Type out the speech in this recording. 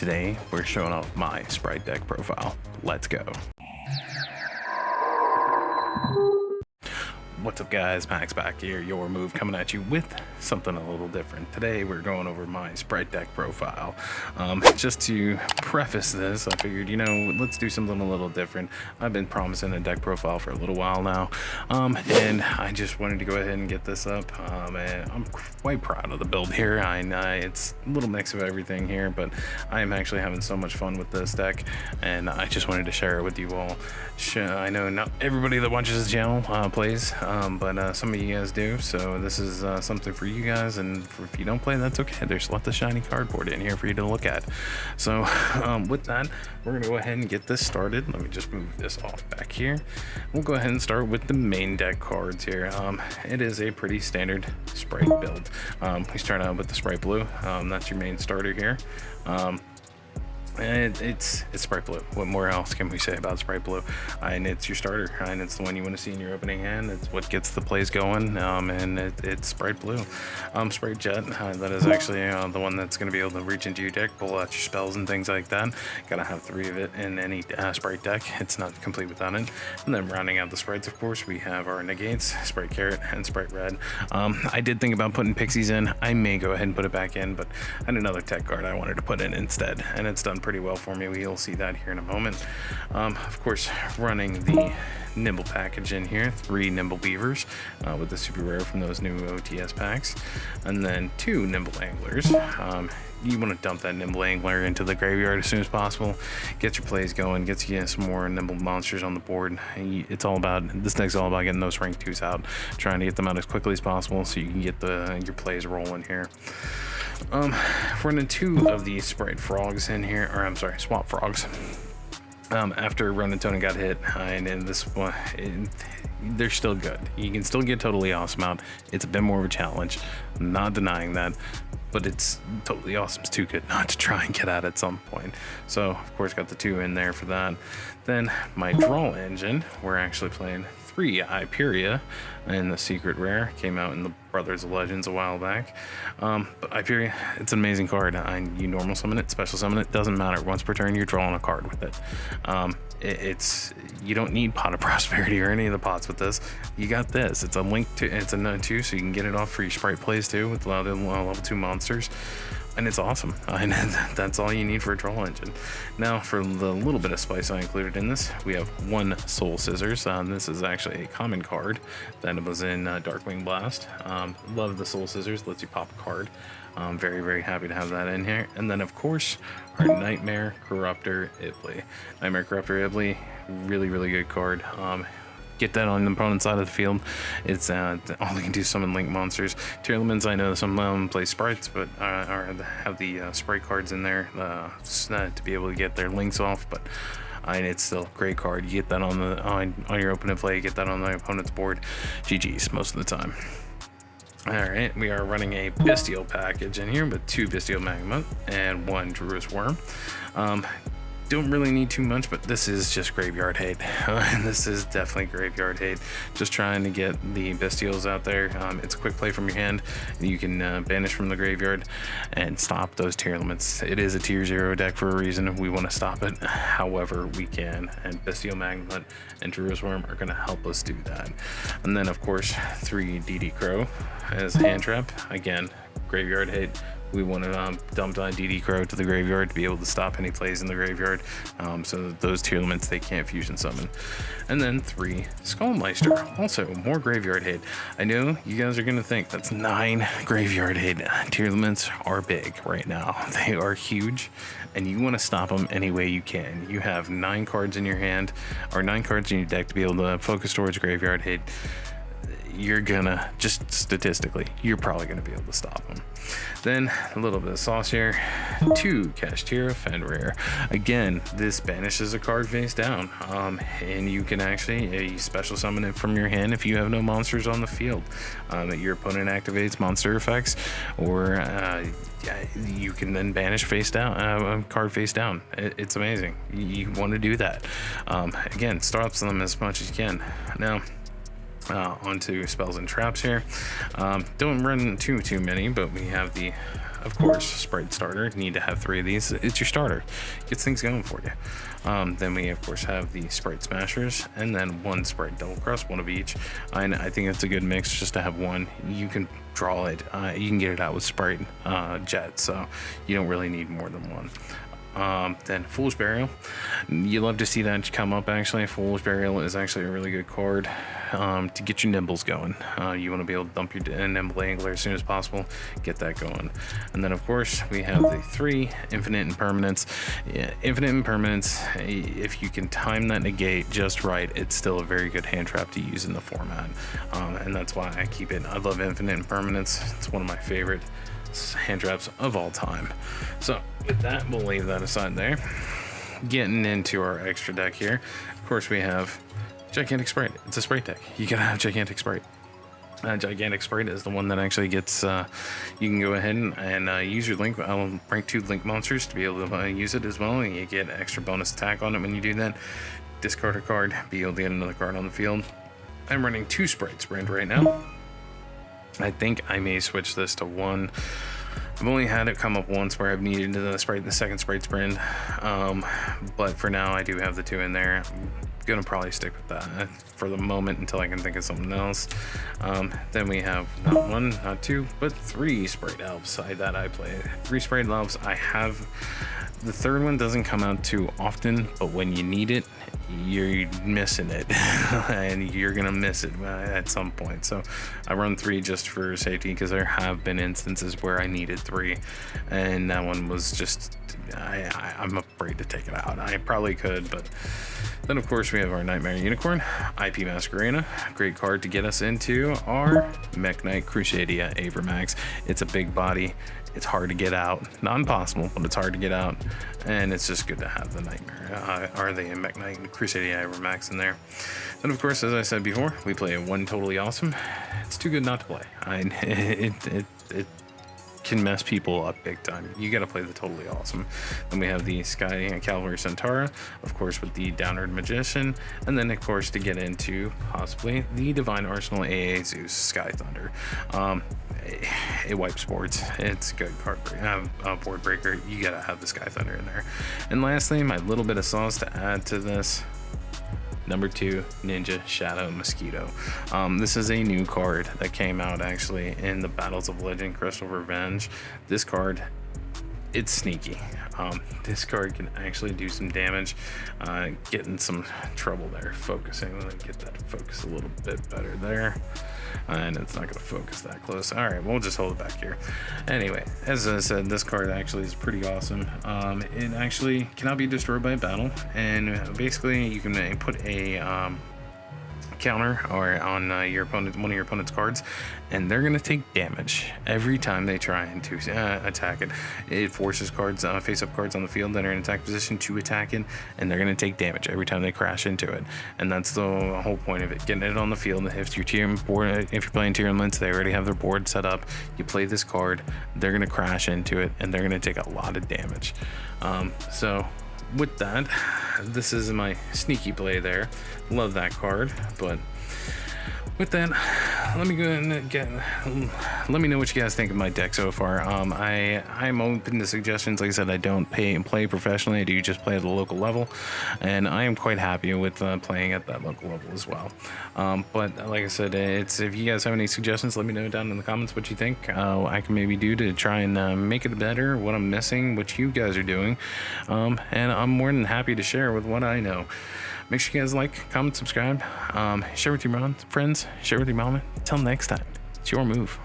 Today, we're showing off my Spright deck profile. Let's go. What's up guys, Max back here, your move coming at you with something a little different. Today we're going over my Spright deck profile. Just to preface this, I figured, let's do something a little different. I've been promising a deck profile for a little while now, and I just wanted to go ahead and get this up, and I'm quite proud of the build here. It's a little mix of everything here, but I am actually having so much fun with this deck, and I just wanted to share it with you all. I know not everybody that watches this channel plays, but some of you guys do, so this is something for you guys, and if you don't play, that's okay. There's a lot of shiny cardboard in here for you to look at. So with that, we're gonna go ahead and get this started. Let me just move this off back here. We'll go ahead and start with the main deck cards here. It is a pretty standard Spright build. We start out with the Spright Blue. That's your main starter here. And it's Spright Blue. What more else can we say about Spright Blue? And it's your starter, and it's the one you want to see in your opening hand. It's what gets the plays going, and it's Spright Blue. Spright Jet, that is actually the one that's going to be able to reach into your deck, pull out your spells and things like that. Gotta have 3 of it in any Spright deck. It's not complete without it. And then rounding out the Sprights, of course, we have our Negates, Spright Carrot, and Spright Red. I did think about putting Pixies in. I may go ahead and put it back in, but I had another tech card I wanted to put in instead, and it's done pretty well for me. We'll see that here in a moment. Of course, running the Nimble package in here, 3 Nimble Beavers with the super rare from those new OTS packs, and then 2 Nimble Anglers. You want to dump that Nimble Angler into the graveyard as soon as possible, get your plays going, get you some more Nimble monsters on the board. This deck's all about getting those rank 2s out, trying to get them out as quickly as possible so you can get your plays rolling here. Running 2 of these Spright Frogs in here, or I'm sorry, Swamp Frogs. After Run and Tony got hit, and in this one, they're still good. You can still get Totally Awesome out. It's a bit more of a challenge, I'm not denying that, but it's Totally Awesome's too good not to try and get at some point. So, of course, got the 2 in there for that. Then my draw engine, we're actually playing 3 Hyperia, and the secret rare came out in the Brothers of Legends a while back. But Hyperia, it's an amazing card. You normal summon it, special summon it, doesn't matter. Once per turn, you're drawing a card with it. You don't need Pot of Prosperity or any of the pots with this. You got this. It's a link to, it's a node 2, so you can get it off for your Spright plays too with level 2 monsters. And it's awesome, and that's all you need for a draw engine. Now, for the little bit of spice I included in this, we have 1 Soul Scissors. This is actually a common card that was in Darkwing Blast. Love the Soul Scissors, lets you pop a card. Very, very happy to have that in here. And then, of course, our Knightmare, Corruptor, Iblee. Knightmare, Corruptor, Iblee, really, really good card. Get that on the opponent's side of the field. It's all you can do is summon link monsters. Tearlaments, I know some play Sprights, but have the Spright cards in there to be able to get their links off. But it's still a great card. You get that on your opening play. You get that on the opponent's board. GG's most of the time. Alright, we are running a Bestial package in here with 2 Bestial Magma and 1 Druid's Worm. Don't really need too much, but this is just graveyard hate. This is definitely graveyard hate. Just trying to get the Bestials out there. It's a quick play from your hand. You can banish from the graveyard and stop those Tearlaments. It is a tier 0 deck for a reason. We want to stop it however we can, and Bestial Magma and Druid's Worm are going to help us do that. And then, of course, 3 DD Crow as a hand trap. Again, graveyard hate. We want to dump DD Crow to the graveyard to be able to stop any plays in the graveyard, so that those Tearlaments, they can't fusion summon. And then 3 Meister, also more graveyard hate. I know you guys are going to think that's 9 graveyard hate. Tearlaments are big right now. They are huge, and you want to stop them any way you can. You have 9 cards in your hand, or 9 cards in your deck to be able to focus towards graveyard hate. You're gonna, just statistically, you're probably gonna be able to stop them. Then a little bit of sauce here. 2 Kashtira Fenrir. Again, this banishes a card face down, and you can actually special summon it from your hand if you have no monsters on the field. Your opponent activates monster effects, or you can then banish face down, card face down. It's amazing. You want to do that. Again, stops them as much as you can. Now, onto spells and traps here. Don't run too many, but we have the of course, Sprite starter. Need to have 3 of these. It's your starter. Gets things going for you. Then we, of course, have the Sprite Smashers, and then 1 Sprite Double Cross, 1 of each. And I think it's a good mix just to have 1. You can draw it. You can get it out with Spright Jet, so you don't really need more than 1. Then Foolish Burial, you love to see that come up. Actually, Foolish Burial is actually a really good card to get your Nimbles going. You want to be able to dump your Nimble Angler as soon as possible, get that going. And then, of course, we have the 3 Infinite Impermanence. Infinite Impermanence, if you can time that negate just right, it's still a very good hand trap to use in the format, and that's why I keep it. I love Infinite Impermanence. It's one of my favorite hand traps of all time. So with that, we'll leave that aside there. Getting into our extra deck here, of course, we have Gigantic Spright. It's a Spright deck. You gotta have Gigantic Spright. Gigantic Spright is the one that actually gets you can go ahead and use your link. I'll rank 2 link monsters to be able to use it as well, and you get extra bonus attack on it when you do that. Discard a card, be able to get another card on the field. I'm running 2 Spright Sprint right now. I think I may switch this to 1. I've only had it come up once where I've needed the second Spright Sprint, but for now I do have the 2 in there. I'm gonna probably stick with that for the moment until I can think of something else. Then we have not 1, not 2, but 3 Spright Elves that I play. 3 Spright Elves. I have the 3rd one doesn't come out too often, but when you need it, you're missing it and you're gonna miss it at some point. So I run 3 just for safety, because there have been instances where I needed 3 and that one was just I'm afraid to take it out. I probably could, but then of course we have our Knightmare Unicorn, IP Masquerena, great card to get us into our Mech Knight Crusadia Avermax. It's a big body. It's hard to get out. Not impossible, but it's hard to get out. And it's just good to have the Knightmare, or the Mech Knight and Crusadia Avermax in there. Then, of course, as I said before, we play a 1 Totally Awesome. It's too good not to play. It can mess people up big time. You got to play the Totally Awesome. Then we have the Sky Cavalry Centaura, of course, with the Downward Magician, and then of course to get into possibly the Divine Arsenal AA Zeus Sky Thunder. It wipes boards. It's a good board breaker. You gotta have the Sky Thunder in there. And lastly, my little bit of sauce to add to this, number 2, Ninja Shadow Mosquito. This is a new card that came out actually in the Battles of Legend Crystal Revenge. This card, it's sneaky. This card can actually do some damage, getting some trouble there. Focusing, let me get that to focus a little bit better there. And it's not going to focus that close. All right, we'll just hold it back here. Anyway, as I said, this card actually is pretty awesome. It actually cannot be destroyed by battle, and basically you can put a counter or on your opponent, one of your opponent's cards, and they're going to take damage every time they try to attack it. It forces cards, face-up cards on the field that are in attack position to attack it, and they're going to take damage every time they crash into it. And that's the whole point of it, getting it on the field. If your team board, if you're playing Tearlaments, they already have their board set up. You play this card, they're going to crash into it, and they're going to take a lot of damage. So with that, this is my sneaky play there. Love that card. But with that, let me go ahead and let me know what you guys think of my deck so far. I'm open to suggestions. Like I said, I don't play professionally. I do just play at the local level, and I am quite happy with playing at that local level as well. But like I said, if you guys have any suggestions, let me know down in the comments what you think I can maybe do to try and make it better, what I'm missing, what you guys are doing, and I'm more than happy to share with what I know. Make sure you guys like, comment, subscribe, share with your friends, share with your mama. Till next time, it's your move.